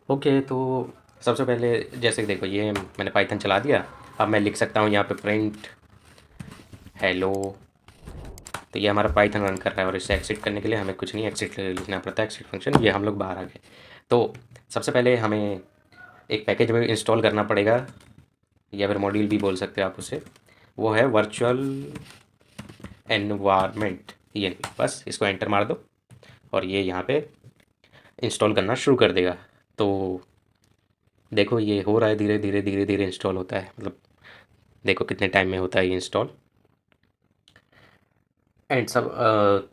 Okay, तो सबसे पहले जैसे कि देखो ये मैंने पाइथन चला दिया। अब मैं लिख सकता हूँ यहाँ पे प्रिंट हेलो। तो ये हमारा पाइथन रन कर रहा है और इसे एक्सिट करने के लिए हमें कुछ नहीं एक्सिट लिखना पड़ता है, एक्सिट फंक्शन। ये हम लोग बाहर आ गए। तो सबसे पहले हमें एक पैकेज में इंस्टॉल करना पड़ेगा, या फिर मॉड्यूल भी बोल सकते हो आप उसे। वो है वर्चुअल एनवायरनमेंट। ये बस इसको एंटर मार दो और ये यहाँ पे इंस्टॉल करना शुरू कर देगा। तो देखो ये हो रहा है, धीरे धीरे धीरे धीरे इंस्टॉल होता है। मतलब देखो कितने टाइम में होता है ये इंस्टॉल एंड सब।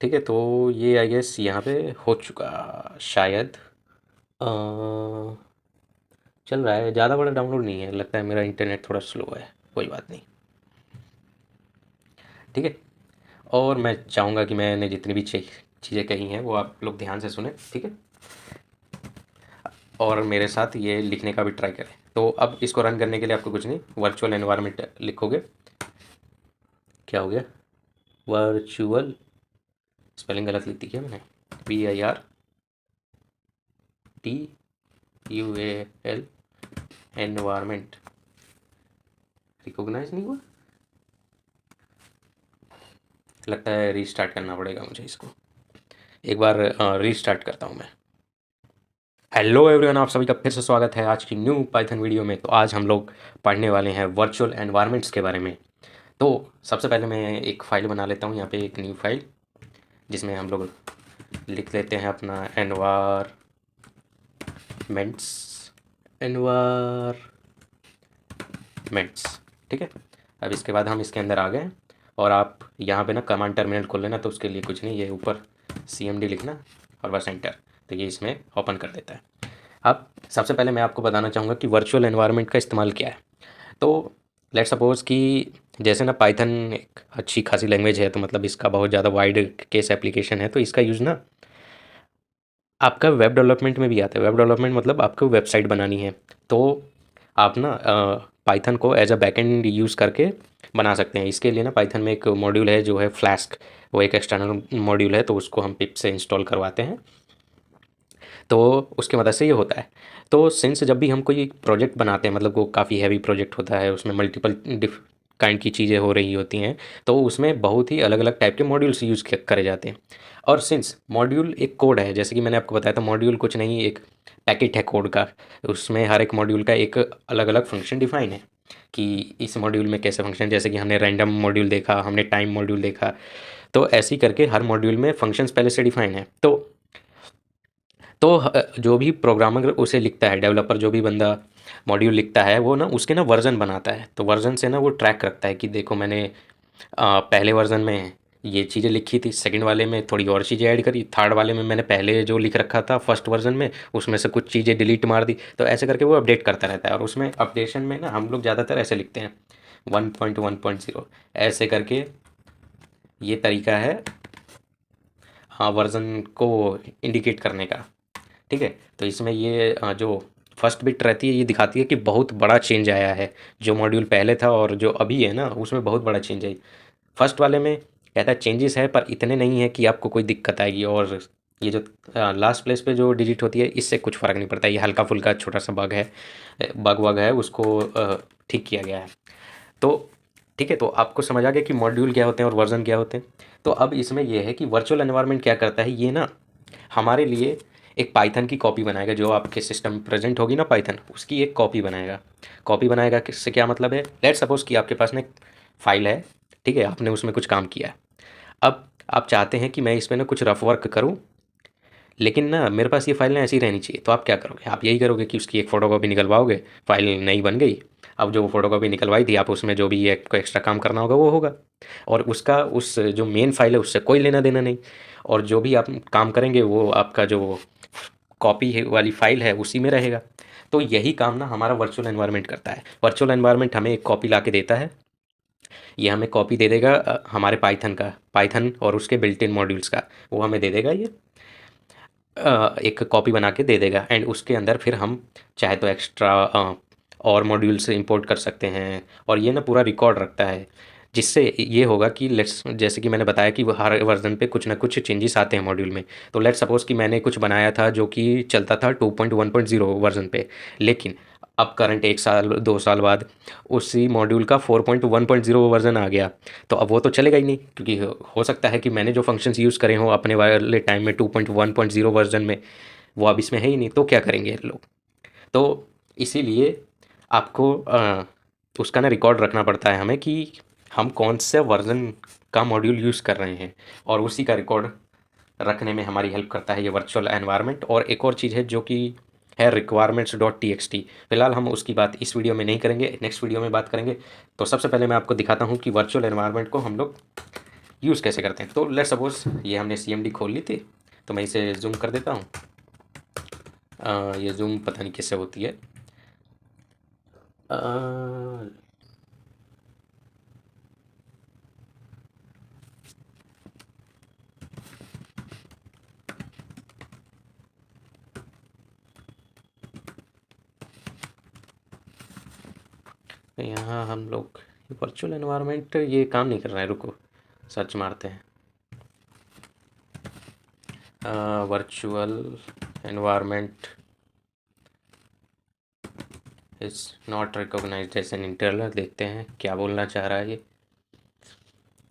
ठीक है, तो ये आई गेस यहाँ पे हो चुका शायद। अ, चल रहा है, ज़्यादा बड़ा डाउनलोड नहीं है, लगता है मेरा इंटरनेट थोड़ा स्लो है। कोई बात नहीं, ठीक है। और मैं चाहूँगा कि मैंने जितनी भी चीज़ें कही हैं वो आप लोग ध्यान से सुने, ठीक है। और मेरे साथ ये लिखने का भी ट्राई करें। तो अब इसको रन करने के लिए आपको कुछ नहीं, वर्चुअल एनवायरनमेंट लिखोगे। क्या हो गया? वर्चुअल, स्पेलिंग गलत लिख दी क्या मैंने? VIRTUAL environment. रिकॉग्नाइज नहीं हुआ, लगता है रीस्टार्ट करना पड़ेगा मुझे इसको। एक बार रीस्टार्ट करता हूँ मैं। हेलो एवरीवन, आप सभी का फिर से स्वागत है आज की न्यू पाइथन वीडियो में। तो आज हम लोग पढ़ने वाले हैं वर्चुअल एनवायरनमेंट्स के बारे में। तो सबसे पहले मैं एक फ़ाइल बना लेता हूँ, यहाँ पे एक न्यू फाइल जिसमें हम लोग लिख लेते हैं अपना एनवायरमेंट्स। ठीक है, अब इसके बाद हम इसके अंदर आ गए और आप यहाँ पे ना कमांड टर्मिनल खोल लेना। तो उसके लिए कुछ नहीं, ये ऊपर CMD लिखना और बस एंटर। तो ये इसमें ओपन कर देता है। अब सबसे पहले मैं आपको बताना चाहूँगा कि वर्चुअल एनवायरनमेंट का इस्तेमाल क्या है। तो लेट सपोज़ कि जैसे ना पाइथन एक अच्छी खासी लैंग्वेज है, तो मतलब इसका बहुत ज़्यादा वाइड केस एप्लीकेशन है। तो इसका यूज़ ना आपका वेब डेवलपमेंट में भी आता है। वेब डेवलपमेंट मतलब आपको वेबसाइट बनानी है, तो आप ना पाइथन को एज अ बैकएंड यूज़ करके बना सकते हैं। इसके लिए ना पाइथन में एक मॉड्यूल है जो है फ्लास्क। वो एक एक्सटर्नल मॉड्यूल है, तो उसको हम पिप से इंस्टॉल करवाते हैं। तो उसकी मदद से ये होता है। तो सिंस जब भी हम कोई प्रोजेक्ट बनाते हैं, मतलब वो काफ़ी हैवी प्रोजेक्ट होता है, उसमें मल्टीपल डिफ काइंड की चीज़ें हो रही होती हैं, तो उसमें बहुत ही अलग अलग टाइप के मॉड्यूल्स यूज़ करे जाते हैं। और सिंस मॉड्यूल एक कोड है, जैसे कि मैंने आपको बताया था, मॉड्यूल कुछ नहीं, एक पैकेट है कोड का। उसमें हर एक मॉड्यूल का एक अलग अलग फंक्शन डिफाइन है कि इस मॉड्यूल में कैसे फंक्शन। जैसे कि हमने रैंडम मॉड्यूल देखा, हमने टाइम मॉड्यूल देखा। तो ऐसे ही करके हर मॉड्यूल में फंक्शंस पहले से डिफाइन है। तो जो भी प्रोग्रामर उसे लिखता है, डेवलपर जो भी बंदा मॉड्यूल लिखता है, वो ना उसके ना वर्जन बनाता है। तो वर्जन से ना वो ट्रैक रखता है कि देखो मैंने पहले वर्जन में ये चीज़ें लिखी थी, सेकंड वाले में थोड़ी और चीज़ें ऐड करी, थर्ड वाले में मैंने पहले जो लिख रखा था फर्स्ट वर्जन में उसमें से कुछ चीज़ें डिलीट मार दी। तो ऐसे करके वो अपडेट करता रहता है। और उसमें अपडेशन में ना हम लोग ज़्यादातर ऐसे लिखते हैं 1.1.0, ऐसे करके। ये तरीका है हाँ वर्जन को इंडिकेट करने का। ठीक है, तो इसमें ये जो फर्स्ट बिट रहती है, ये दिखाती है कि बहुत बड़ा चेंज आया है। जो मॉड्यूल पहले था और जो अभी है ना, उसमें बहुत बड़ा चेंज है। फर्स्ट वाले में कहता है चेंजेस है, पर इतने नहीं है कि आपको कोई दिक्कत आएगी। और ये जो लास्ट प्लेस पे जो डिजिट होती है, इससे कुछ फ़र्क नहीं पड़ता। ये हल्का फुल्का छोटा सा बग है, बग वग है, उसको ठीक किया गया है। तो ठीक है, तो आपको समझ आ गया कि मॉड्यूल क्या होते हैं और वर्जन क्या होते हैं। तो अब इसमें यह है कि वर्चुअल एनवायरनमेंट क्या करता है, ये ना हमारे लिए एक पाइथन की कॉपी बनाएगा। जो आपके सिस्टम में प्रेजेंट होगी ना पाइथन, उसकी एक कॉपी बनाएगा। कॉपी बनाएगा किससे, क्या मतलब है? लेट सपोज कि आपके पास ना एक फाइल है, ठीक है, आपने उसमें कुछ काम किया है। अब आप चाहते हैं कि मैं इसमें ना कुछ रफ वर्क करूं, लेकिन ना मेरे पास ये फाइल ना ऐसी रहनी चाहिए। तो आप क्या करोगे? आप यही करोगे कि उसकी एक फ़ोटोकॉपी निकलवाओगे, फाइल नई बन गई। अब जो फ़ोटोकॉपी निकलवाई थी, आप उसमें जो भी एक को एक्स्ट्रा काम करना होगा वो होगा। और उसका उस जो मेन फाइल है उससे कोई लेना देना नहीं। और जो भी आप काम करेंगे वो आपका जो कॉपी है वाली फाइल है उसी में रहेगा। तो यही काम ना हमारा वर्चुअल एनवायरनमेंट करता है। वर्चुअल एनवायरनमेंट हमें एक कॉपी ला के देता है। ये हमें कॉपी दे देगा हमारे पाइथन का, पाइथन और उसके बिल्ट इन मॉड्यूल्स का। वो हमें दे देगा ये एक कॉपी बना के दे देगा। एंड उसके अंदर फिर हम चाहे तो एक्स्ट्रा और मॉड्यूल से इंपोर्ट कर सकते हैं। और ये ना पूरा रिकॉर्ड रखता है। जिससे ये होगा कि लेट्स, जैसे कि मैंने बताया कि वो हर वर्जन पे कुछ ना कुछ चेंजेस आते हैं मॉड्यूल में। तो लेट्स सपोज़ कि मैंने कुछ बनाया था जो कि चलता था 2.1.0 वर्जन पे, लेकिन अब करंट 1 साल 2 साल बाद उसी मॉड्यूल का 4.1.0 वर्जन आ गया, तो अब वो तो चलेगा ही नहीं, क्योंकि हो सकता है कि मैंने जो फंक्शंस यूज़ करे हों अपने वाले टाइम में 2.1.0 वर्जन में, वो अब इसमें है ही नहीं, तो क्या करेंगे लोग। तो इसीलिए आपको उसका ना रिकॉर्ड रखना पड़ता है हमें कि हम कौन से वर्जन का मॉड्यूल यूज़ कर रहे हैं, और उसी का रिकॉर्ड रखने में हमारी हेल्प करता है ये वर्चुअल एनवायरनमेंट। और एक और चीज़ है जो कि है requirements dot T x T. फिलहाल हम उसकी बात इस वीडियो में नहीं करेंगे, नेक्स्ट वीडियो में बात करेंगे। तो सबसे पहले मैं आपको दिखाता हूँ कि वर्चुअल एनवायरनमेंट को हम लोग यूज़ कैसे करते हैं। तो लेट्स सपोज ये हमने सी एम डी खोल ली थी, तो मैं इसे जूम कर देता हूँ। ये जूम पता नहीं कैसे होती है। यहाँ हम लोग वर्चुअल एनवायरनमेंट, ये काम नहीं कर रहा है, रुको सर्च मारते हैं। Virtual environment is not recognized as an internal. देखते हैं क्या बोलना चाह रहा है ये।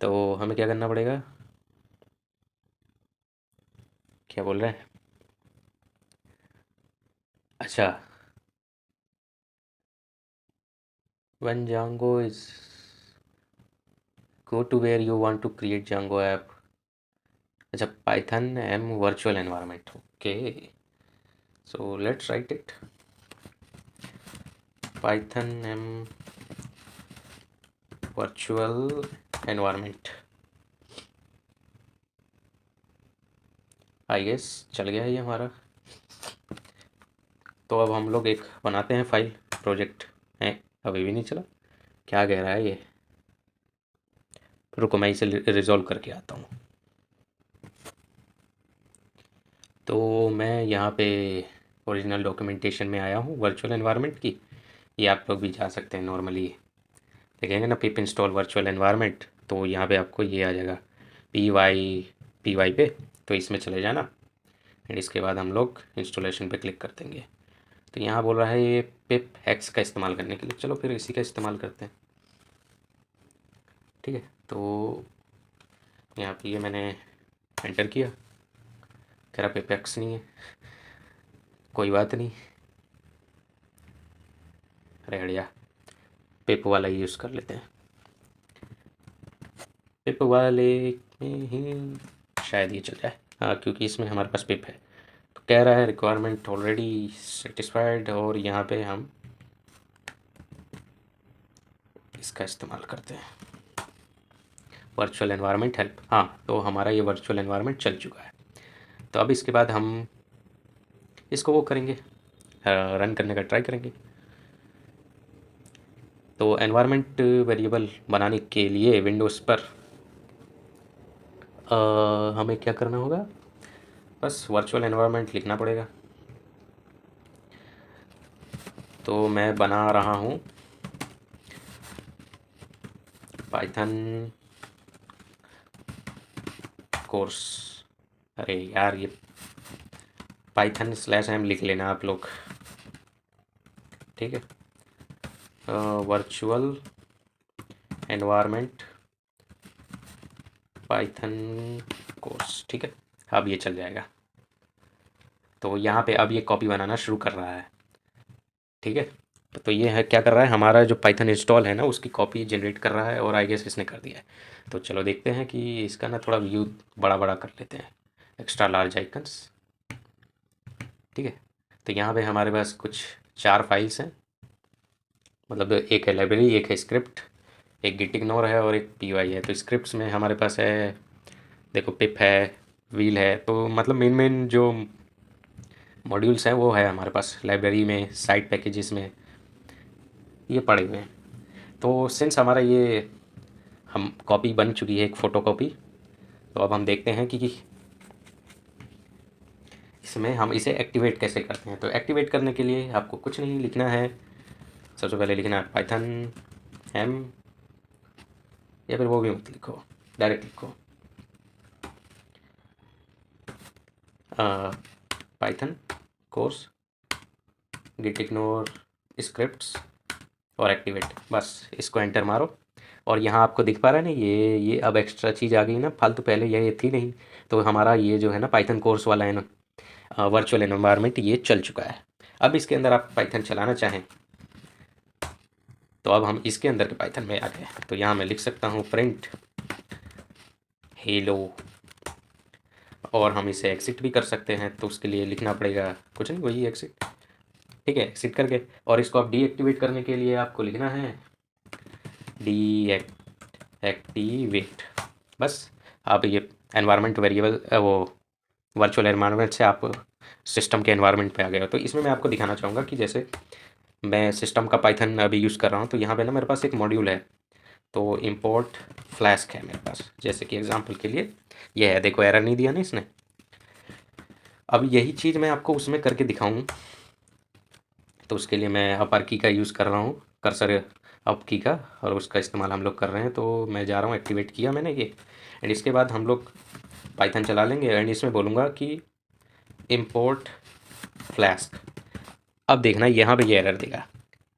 तो हमें क्या करना पड़ेगा, क्या बोल रहा है। अच्छा, when Django is go to where you want to create Django app। अच्छा, python m virtual environment, okay, so let's write it, python m virtual environment। I guess चल गया है ये हमारा। तो अब हम लोग एक बनाते हैं फाइल प्रोजेक्ट है। अभी भी नहीं चला, क्या कह रहा है ये, रुको मैं इसे रिजॉल्व करके आता हूँ। तो मैं यहाँ पे ओरिजिनल डॉक्यूमेंटेशन में आया हूँ वर्चुअल एनवायरनमेंट की। ये आप लोग भी जा सकते हैं, नॉर्मली देखेंगे ना पिप इंस्टॉल वर्चुअल एनवायरनमेंट, तो यहाँ पे आपको ये आ जाएगा पी वाई पे, तो इसमें चले जाना एंड इसके बाद हम लोग इंस्टॉलेशन पे क्लिक कर देंगे। तो यहाँ बोल रहा है ये पिप एक्स का इस्तेमाल करने के लिए, चलो फिर इसी का इस्तेमाल करते हैं। ठीक है, तो यहाँ पे ये मैंने एंटर किया, कह रहा पिप एक्स नहीं है, कोई बात नहीं, अरे हड़िया पिप वाला ही यूज़ कर लेते हैं। पिप वाले में ही शायद ये चल जाए, हाँ, क्योंकि इसमें हमारे पास पिप है। तो कह रहा है रिक्वायरमेंट ऑलरेडी सेटिस्फाइड, और यहाँ पे हम इसका इस्तेमाल करते हैं वर्चुअल एनवायरनमेंट हेल्प। हाँ, तो हमारा ये वर्चुअल एनवायरनमेंट चल चुका है। तो अब इसके बाद हम इसको वो करेंगे, रन करने का ट्राई करेंगे। तो एनवायरनमेंट वेरिएबल बनाने के लिए विंडोज़ पर हमें क्या करना होगा, बस वर्चुअल एनवायरनमेंट लिखना पड़ेगा। तो मैं बना रहा हूँ पाइथन कोर्स, अरे यार ये पाइथन स्लैश एम लिख लेना आप लोग, ठीक है। वर्चुअल एनवायरनमेंट पाइथन कोर्स, ठीक है, अब ये चल जाएगा। तो यहाँ पे अब ये कॉपी बनाना शुरू कर रहा है, ठीक है। तो ये है क्या कर रहा है, हमारा जो पाइथन इंस्टॉल है ना उसकी कॉपी जनरेट कर रहा है, और आई गेस इसने कर दिया है। तो चलो देखते हैं कि इसका ना थोड़ा व्यू बड़ा बड़ा कर लेते हैं, एक्स्ट्रा लार्ज आइकन्स, ठीक है। तो यहाँ पे हमारे पास कुछ 4 फाइल्स हैं, मतलब एक है लाइब्रेरी, एक है स्क्रिप्ट, एक गिट इग्नोर है, और एक पी वाई है। तो स्क्रिप्ट्स में हमारे पास है, देखो पिप है, व्हील है, तो मतलब मेन मेन जो मॉड्यूल्स हैं वो है हमारे पास लाइब्रेरी में, साइट पैकेजेस में ये पड़े हुए हैं। तो सिंस हमारा ये हम कॉपी बन चुकी है, एक फ़ोटो कॉपी, तो अब हम देखते हैं कि इसमें हम इसे एक्टिवेट कैसे करते हैं। तो एक्टिवेट करने के लिए आपको कुछ नहीं लिखना है, सबसे पहले लिखना है पाइथन m या फिर वो भी मत लिखो, डायरेक्ट लिखो python course git ignore scripts और एक्टिवेट, बस इसको एंटर मारो। और यहाँ आपको दिख पा रहा है ना, ये अब एक्स्ट्रा चीज़ आ गई ना फालतू, पहले ये थी नहीं। तो हमारा ये जो है ना पाइथन कोर्स वाला है ना वर्चुअल एनवायरनमेंट, ये चल चुका है। अब इसके अंदर आप पाइथन चलाना चाहें तो अब हम इसके अंदर के पाइथन में आ गए। तो यहाँ मैं लिख सकता हूँ प्रिंट हेलो, और हम इसे एग्जिट भी कर सकते हैं। तो उसके लिए लिखना पड़ेगा कुछ नहीं, वही एग्जिट, ठीक है, एग्जिट करके। और इसको आप डीएक्टिवेट करने के लिए आपको लिखना है डीएक्टिवेट, बस। आप ये एनवायरनमेंट वेरिएबल वो वर्चुअल एनवायरनमेंट से आप सिस्टम के एनवायरनमेंट पे आ गए हो। तो इसमें मैं आपको दिखाना चाहूँगा कि जैसे मैं सिस्टम का पाइथन अभी यूज़ कर रहा हूँ, तो यहाँ पे ना मेरे पास एक मॉड्यूल है, तो इंपोर्ट फ्लैस्क है मेरे पास, जैसे कि एग्जांपल के लिए ये है, देखो एरर नहीं दिया ना इसने। अब यही चीज़ मैं आपको उसमें करके दिखाऊँ, तो उसके लिए मैं अपर की का यूज़ कर रहा हूँ, कर्सर अप की का, और उसका इस्तेमाल हम लोग कर रहे हैं। तो मैं जा रहा हूँ, एक्टिवेट किया मैंने ये, एंड इसके बाद हम लोग पाइथन चला लेंगे एंड इसमें बोलूँगा कि इंपोर्ट फ्लैस्क। अब देखना यहाँ पे ये एरर देगा,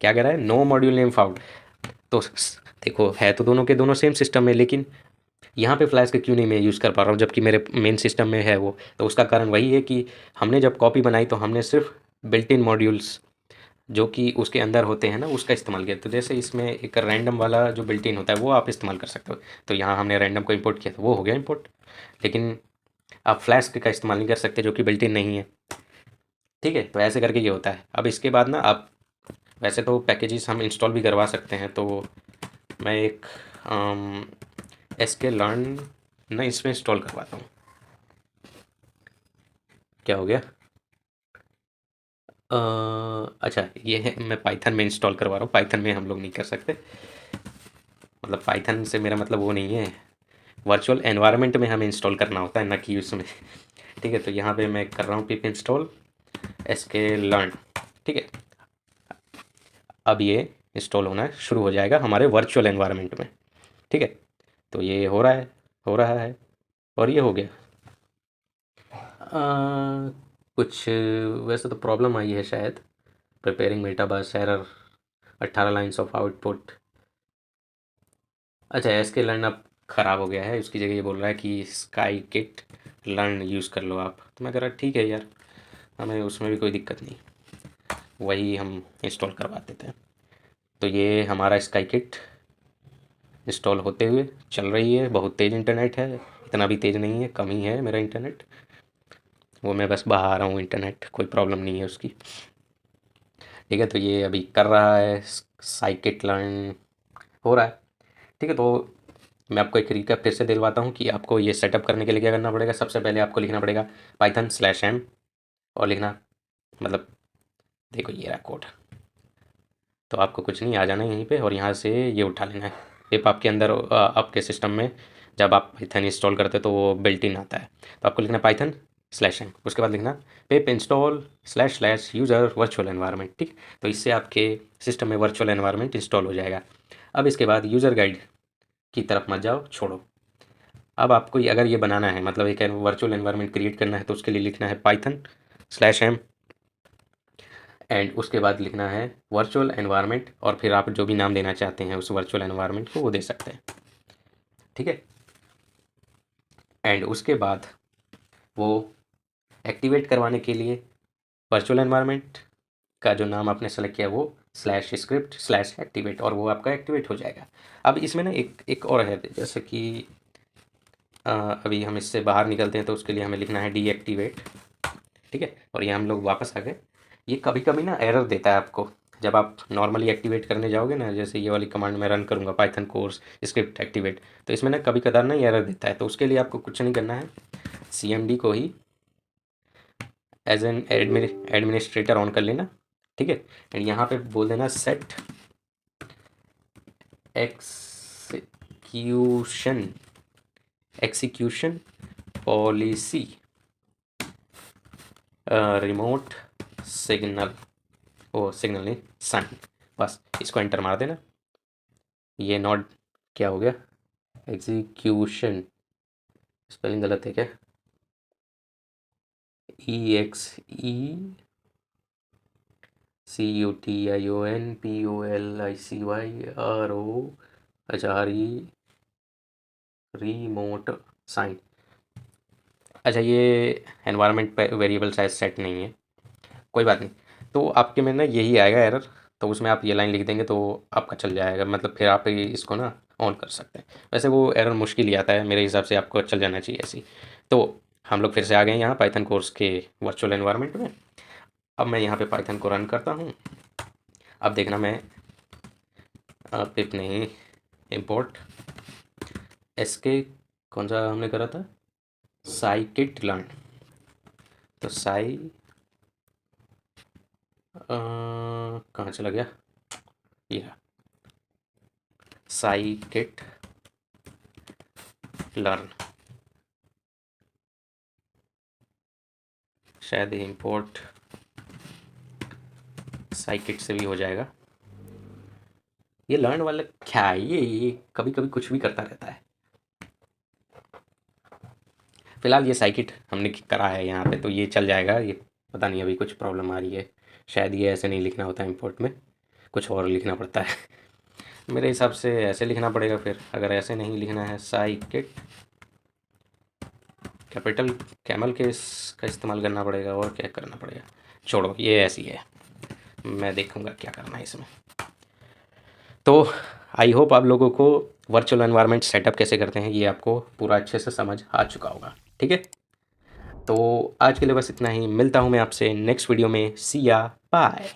क्या कह रहा है, नो मॉड्यूल नेम फाउंड। तो देखो है तो दोनों के दोनों सेम सिस्टम में, लेकिन यहाँ पे फ्लैस्क क्यों नहीं मैं यूज़ कर पा रहा हूँ जबकि मेरे मेन सिस्टम में है वो। तो उसका कारण वही है कि हमने जब कॉपी बनाई तो हमने सिर्फ बिल्ट इन मॉड्यूल्स जो कि उसके अंदर होते हैं ना उसका इस्तेमाल किया। तो जैसे इसमें एक रैंडम वाला जो बिल्ट इन होता है वो आप इस्तेमाल कर सकते हो। तो यहाँ हमने रैंडम को इंपोर्ट किया तो वो हो गया इंपोर्ट, लेकिन आप फ्लैस्क का इस्तेमाल नहीं कर सकते जो कि बिल्ट इन नहीं है, ठीक है। तो ऐसे करके ये होता है। अब इसके बाद ना आप वैसे तो पैकेजेस हम इंस्टॉल भी करवा सकते हैं, तो मैं एक sklearn ना इसमें इंस्टॉल करवाता हूँ। क्या हो गया, अच्छा ये है, मैं पाइथन में इंस्टॉल करवा रहा हूँ, पाइथन में हम लोग नहीं कर सकते, मतलब पाइथन से मेरा मतलब वो नहीं है, वर्चुअल एनवायरनमेंट में हमें इंस्टॉल करना होता है ना कि उसमें, ठीक है। तो यहाँ पे मैं कर रहा हूँ पिप इंस्टॉल sklearn, ठीक है। अब ये इंस्टॉल होना शुरू हो जाएगा हमारे वर्चुअल एनवायरनमेंट में, ठीक है। तो ये हो रहा है, हो रहा है, और ये हो गया। कुछ वैसे तो प्रॉब्लम आई है शायद, preparing metadata error 18 lines of output. अच्छा एसके लर्न अब ख़राब हो गया है, उसकी जगह ये बोल रहा है कि स्काई किट लर्न यूज़ कर लो आप। तो मैं कह रहा ठीक है यार, हमें उसमें भी कोई दिक्कत नहीं, वही हम इंस्टॉल करवा देते हैं। तो ये हमारा स्काई किट इंस्टॉल होते हुए चल रही है, बहुत तेज़ इंटरनेट है, इतना भी तेज़ नहीं है, कम ही है मेरा इंटरनेट, वो मैं बस बहा रहा हूँ इंटरनेट, कोई प्रॉब्लम नहीं है उसकी, ठीक है। तो ये अभी कर रहा है, साइकिट लर्न हो रहा है, ठीक है। तो मैं आपको एक रिकैप फिर से दिलवाता हूँ कि आपको ये सेटअप करने के लिए क्या करना पड़ेगा। सबसे पहले आपको लिखना पड़ेगा python/m, और लिखना मतलब देखो ये रहा कोड। तो आपको कुछ नहीं, आ जाना है यहीं पे और यहाँ से ये उठा लेना है। पिप आपके अंदर आपके सिस्टम में जब आप पाइथन इंस्टॉल करते हो तो वो बिल्ट इन आता है। तो आपको लिखना python/m, उसके बाद लिखना पिप इंस्टॉल / यूज़र वर्चुअल एनवायरनमेंट, ठीक। तो इससे आपके सिस्टम में वर्चुअल एनवायरनमेंट इंस्टॉल हो जाएगा। अब इसके बाद यूज़र गाइड की तरफ मत जाओ, छोड़ो। अब आपको अगर ये बनाना है, मतलब एक वर्चुअल एनवायरनमेंट क्रिएट करना है, तो उसके लिए लिखना है python/m, एंड उसके बाद लिखना है वर्चुअल एनवायरनमेंट, और फिर आप जो भी नाम देना चाहते हैं उस वर्चुअल एनवायरनमेंट को वो दे सकते हैं, ठीक है। एंड उसके बाद वो एक्टिवेट करवाने के लिए वर्चुअल एनवायरनमेंट का जो नाम आपने सेलेक्ट किया वो /script/activate, और वो आपका एक्टिवेट हो जाएगा। अब इसमें ना एक और है, जैसे कि अभी हम इससे बाहर निकलते हैं, तो उसके लिए हमें लिखना है डीएक्टिवेट, ठीक है। और ये हम लोग वापस आ गए। ये कभी कभी ना एरर देता है आपको जब आप नॉर्मली एक्टिवेट करने जाओगे ना, जैसे ये वाली कमांड मैं रन करूँगा पाइथन कोर्स स्क्रिप्ट एक्टिवेट, तो इसमें ना कभी कदार ना एरर देता है। तो उसके लिए आपको कुछ नहीं करना है, CMD को ही एज एन एडमिनिस्ट्रेटर ऑन कर लेना, ठीक है। एंड यहाँ पे बोल देना set execution policy remote signal, oh signal नहीं सन, बस इसको एंटर मार देना। ये नॉट क्या हो गया, एग्जीक्यूशन स्पेलिंग गलत है क्या? EXECUTIONPOLICYROHRE remote sign. अच्छा, ये एनवायरनमेंट पे वेरिएबल शायद सेट नहीं है, कोई बात नहीं। तो आपके में ना यही आएगा एरर, तो उसमें आप ये लाइन लिख देंगे तो आपका चल जाएगा, मतलब फिर आप इसको ना ऑन कर सकते हैं। वैसे वो एरर मुश्किल ही आता है, मेरे हिसाब से आपको चल जाना चाहिए ऐसी। तो हम लोग फिर से आ गए यहाँ पाइथन कोर्स के वर्चुअल एनवायरनमेंट में। अब मैं यहाँ पे पाइथन को रन करता हूँ। अब देखना, मैं पिप नहीं, इम्पोर्ट एसके कौन सा हमने करा था, साइकिट लर्न। तो कहाँ चला गया ये, साइकिट लर्न, शायद इंपोर्ट साइकिट से भी हो जाएगा। ये लर्न वाला क्या है, ये कभी कभी कुछ भी करता रहता है। फिलहाल ये साइकिट हमने करा है यहाँ पे, तो ये चल जाएगा। ये पता नहीं अभी कुछ प्रॉब्लम आ रही है, शायद ये ऐसे नहीं लिखना होता इंपोर्ट में, कुछ और लिखना पड़ता है। मेरे हिसाब से ऐसे लिखना पड़ेगा फिर, अगर ऐसे नहीं लिखना है साइकिट कैपिटल कैमल के का इस्तेमाल करना पड़ेगा, और क्या करना पड़ेगा, छोड़ो ये ऐसी है, मैं देखूंगा क्या करना है इसमें। तो आई होप आप लोगों को वर्चुअल एनवायरनमेंट सेटअप कैसे करते हैं ये आपको पूरा अच्छे से समझ आ चुका होगा, ठीक है। तो आज के लिए बस इतना ही, मिलता हूँ मैं आपसे नेक्स्ट वीडियो में। सी या बाय।